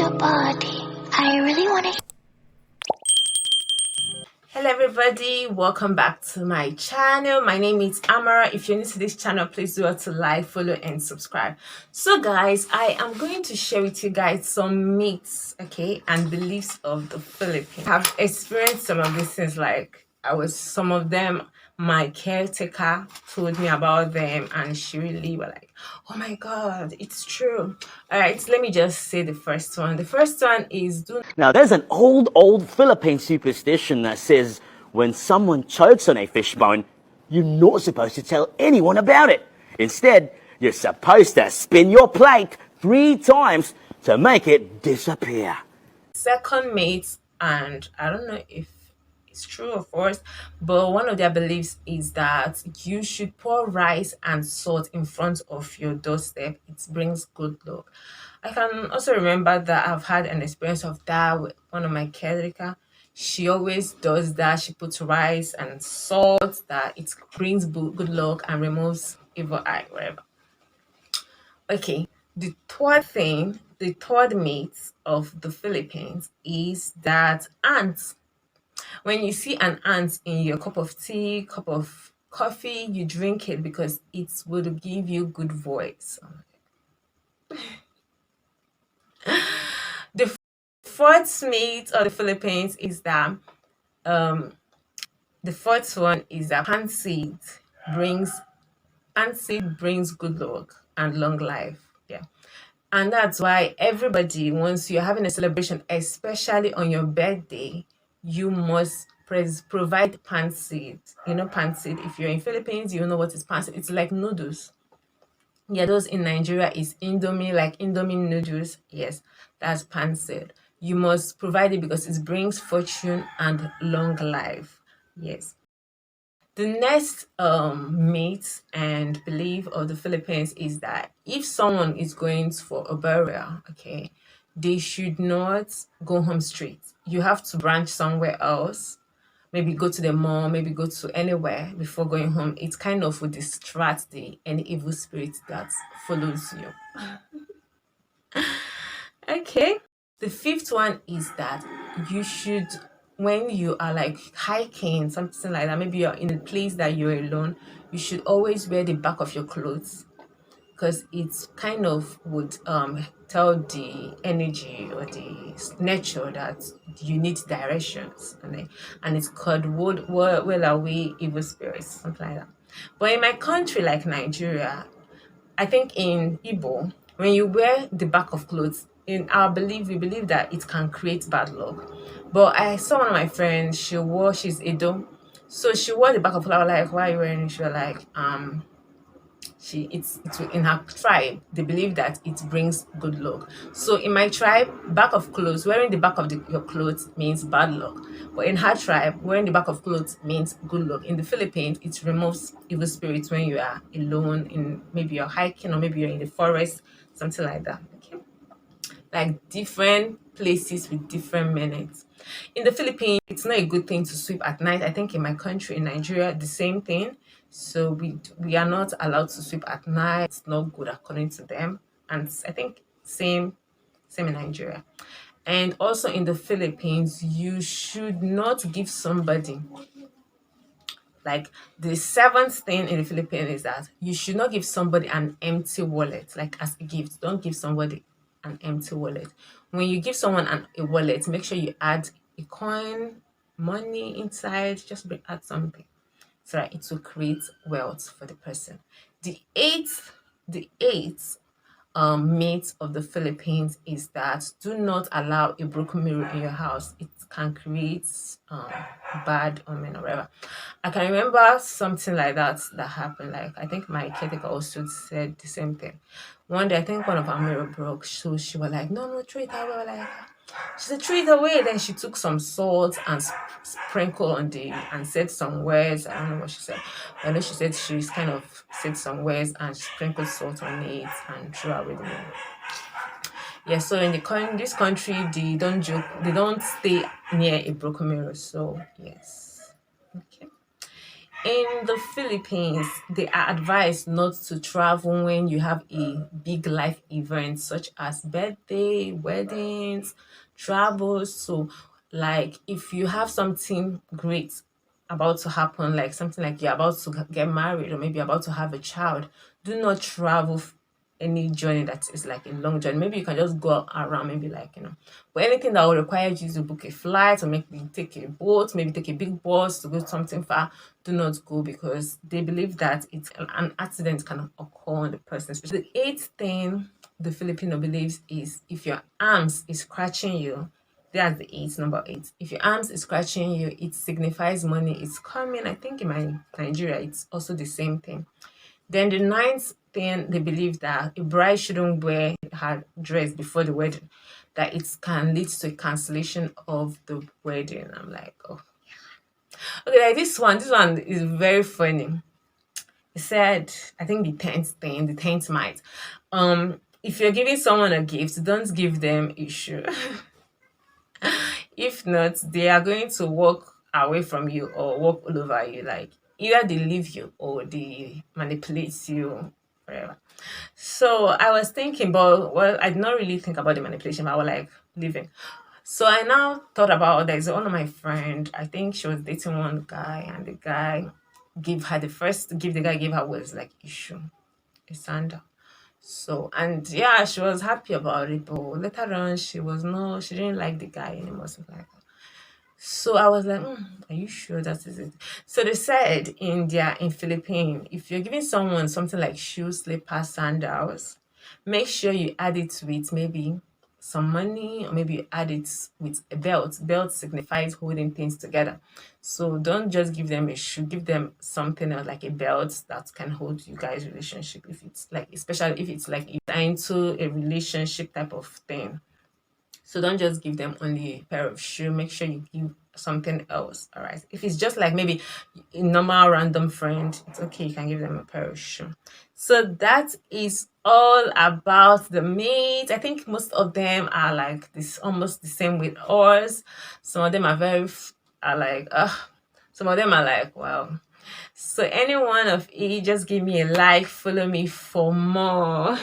your body. I really want to. Hello everybody, welcome back to my channel. My name is Amara. If you're new to this channel, please do to like, follow and subscribe. So guys, I am going to share with you guys some myths, okay, and beliefs of the Philippines. I've experienced some of these things, like some of them my caretaker told me about them and she really was like, oh my god, it's true. All right, let me just say the first one. The first one is Now, there's an old Philippine superstition that says when someone chokes on a fishbone, you're not supposed to tell anyone about it. Instead, you're supposed to spin your plate 3 times to make it disappear. second myth, and I don't know if it's true or false, but one of their beliefs is that you should pour rice and salt in front of your doorstep. It brings good luck. I can also remember that I've had an experience of that with one of my caretaker. She always does that. She puts rice and salt, that it brings good luck and removes evil eye, whatever. Okay, the third myth of the Philippines is that ants, when you see an ant in your cup of tea, cup of coffee, you drink it because it would give you good voice. The fourth myth of the Philippines is that the fourth one is that brings plant seed brings good luck and long life. Yeah. And that's why everybody, once you're having a celebration, especially on your birthday, you must provide pancit. You know, pancit. If you're in Philippines, you know what is pancit. It's like noodles. Yeah, those in Nigeria is Indomie, like Indomie noodles. Yes, that's pancit. You must provide it because it brings fortune and long life. Yes. The next myth and belief of the Philippines is that if someone is going for a burial, okay, they should not go home straight. You have to branch somewhere else. Maybe go to the mall, maybe go to anywhere before going home. It kind of will distract any evil spirit that follows you. Okay. The fifth one is that you should, when you are like hiking, something like that, maybe you're in a place that you're alone, you should always wear the back of your clothes because it kind of would tell the energy or the nature that you need directions, and it's called well away evil spirits, something like that. But in my country, like Nigeria, I think in Igbo, when you wear the back of clothes, in our belief, we believe that it can create bad luck. But I saw one of my friends, she's Edo. So she wore the back of clothes, like, why are you wearing it? She was like, it's in her tribe they believe that it brings good luck. So in my tribe, back of clothes, wearing the back of your clothes means bad luck, but in her tribe, wearing the back of clothes means good luck. In the Philippines, it removes evil spirits when you are alone, in maybe you're hiking or maybe you're in the forest, something like that. Okay, like different places with different meanings. In the Philippines, it's not a good thing to sweep at night. I think in my country, in Nigeria, the same thing. So we are not allowed to sweep at night. It's not good according to them. And I think same in Nigeria. And also in the Philippines, you should not give somebody, like, the seventh thing in the Philippines is that you should not give somebody an empty wallet, like as a gift. Don't give somebody an empty wallet. When you give someone a wallet, make sure you add a coin, money inside, add something so that it will create wealth for the person. The eighth myth of the Philippines is that do not allow a broken mirror in your house. It can create bad omen or whatever. I can remember something like that happened. Like, I think my caretaker also said the same thing. One day, I think one of our mirror broke, so she was like, "No, no, throw it away." We were like, she said, "Throw it away." Then she took some salt and sprinkled on and said some words. I don't know what she said. But I know she said she's kind of said some words and sprinkled salt on it and threw away the mirror. Yeah, so in this country, they don't joke, they don't stay near a broken mirror. So yes. Okay. In the Philippines, they are advised not to travel when you have a big life event such as birthday, weddings, travels. So, like if you have something great about to happen, like something like you're about to get married or maybe about to have a child, do not travel any journey that is like a long journey. Maybe you can just go around, maybe like, but anything that will require you to book a flight or maybe take a boat, maybe take a big bus to go something far, do not go, because they believe that an accident can occur on the person. The eighth thing the Filipino believes is if your arms is scratching you, that's the eight, number eight. If your arms is scratching you, it signifies money is coming. I think in my Nigeria, it's also the same thing. Then the ninth thing, they believe that a bride shouldn't wear her dress before the wedding, that it can lead to a cancellation of the wedding. I'm like, oh. Okay, like this one is very funny. It said, I think the 10th thing, the 10th might. If you're giving someone a gift, don't give them a shoe. If not, they are going to walk away from you or walk all over you. Like either they leave you or they manipulate you forever. So I was thinking about, well, I did not really think about the manipulation, but I was like living. So I now thought about, there's one of my friend, I think she was dating one guy, and the guy gave her the first gift the guy gave her was like a shoe, a sandal. So, and yeah, she was happy about it, but later on she didn't like the guy anymore, something like that. So I was like, are you sure that is it? So they said in Philippines, if you're giving someone something like shoes, slippers, sandals, make sure you add it with maybe some money, or maybe you add it with a belt. Belt signifies holding things together. So don't just give them a shoe, give them something else like a belt that can hold you guys' relationship. If it's like, especially if it's like into a relationship type of thing. So don't just give them only a pair of shoe. Make sure you give something else. All right. If it's just like maybe a normal random friend, it's okay. You can give them a pair of shoe. So that is all about the meat. I think most of them are like this, almost the same with ours. Some of them are are like, some of them are like, wow. So any one of you, just give me a like, follow me for more.